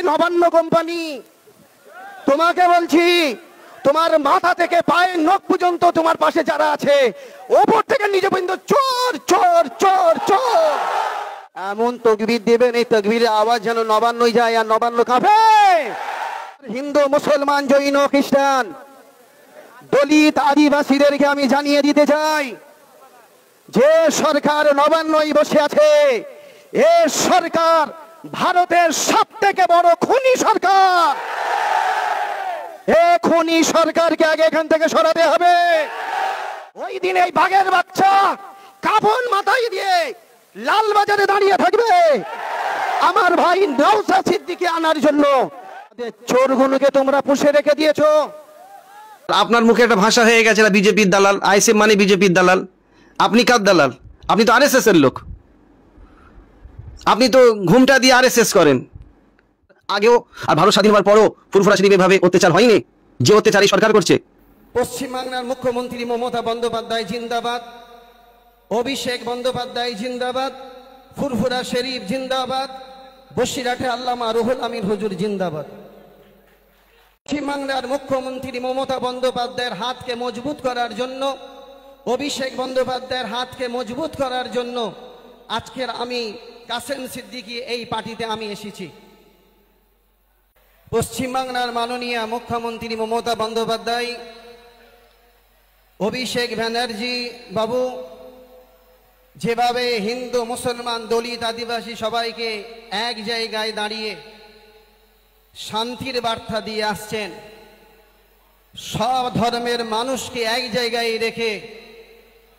Nabanna company, তোমাকে বলছি, তোমার মাথা থেকে পায়ের নখ পর্যন্ত তোমার পাশে যারা আছে ওপর থেকে নিচে পর্যন্ত চোর চোর চোর চোর এমন তকবীর দেবেন, এই তকবীরের আওয়াজ যেন নবান্নই যায় আর নবান্ন কাঁপে। হিন্দু, মুসলমান, জৈন, খ্রিস্টান, দলিত, আদিবাসীদেরকে আমি জানিয়ে দিতে চাই, যে সরকার নবান্নই বসে আছে এ সরকার ভারতের সবথেকে বড় খুনি সরকার। এ খুনি সরকারকে আগে এখান থেকে সরাতে হবে। ওই দিন এই বাঘের বাচ্চা কাফন মাথায় দিয়ে লালবাজারে দাঁড়িয়ে থাকবে আমার ভাই নওশাদ সিদ্দিকী আনার জন্য। চোরগুলোকে তোমরা পুষে রেখে দিয়েছো। আপনার মুখে একটা ভাষা হয়ে গেছে বিজেপির দালাল, আইএসএফ মানে বিজেপির দালাল। আপনি কার দালাল? আপনি তো আরএসএস এর লোক। আপনি তো ঘুমটা দিয়ে আরএসএস করেন। আগেও আর ভারত স্বাধীন হওয়ার পরও ফুরফুরা শরীফ এভাবে অত্যাচার হয়নি, যে অত্যাচার এই সরকার করছে। পশ্চিমবাংলার মুখ্যমন্ত্রী মমতা বন্দ্যোপাধ্যায় জিন্দাবাদ, অভিষেক বন্দ্যোপাধ্যায় জিন্দাবাদ, ফুরফুরা শরীফ জিন্দাবাদ, বসিরহাটে আল্লামা রুহুল আমিন হুজুর জিন্দাবাদ। পশ্চিমবাংলার মুখ্যমন্ত্রী মমতা বন্দ্যোপাধ্যায়ের হাতকে মজবুত করার জন্য, অভিষেক বন্দ্যোপাধ্যায়ের হাতকে মজবুত করার জন্য আজকের আমি কাসেম সিদ্দিকী এই পার্টিতে আমি এসেছি। পশ্চিমবাংলার মাননীয় মুখ্যমন্ত্রী মমতা বন্দ্যোপাধ্যায়, অভিষেক ব্যানার্জি বাবু যেভাবে হিন্দু, মুসলমান, দলিত, আদিবাসী সবাইকে এক জায়গায় দাঁড়িয়ে শান্তির বার্তা দিয়ে আসছেন, সব ধর্মের মানুষকে এক জায়গায় রেখে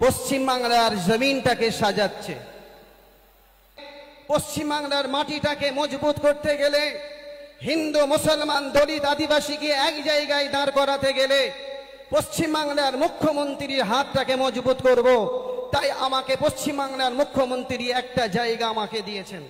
পশ্চিমবাংলার জমিনটাকে সাজাচ্ছে। পশ্চিমবাংলার মাটিটাকে মজবুত করতে গেলে, হিন্দু, মুসলমান, দলিত, আদিবাসীকে এক জায়গায় দাঁড় করাতে গেলে পশ্চিমবাংলার মুখ্যমন্ত্রীর হাতটাকে মজবুত করব। তাই আমাকে পশ্চিমবাংলার মুখ্যমন্ত্রী একটা জায়গা আমাকে দিয়েছেন।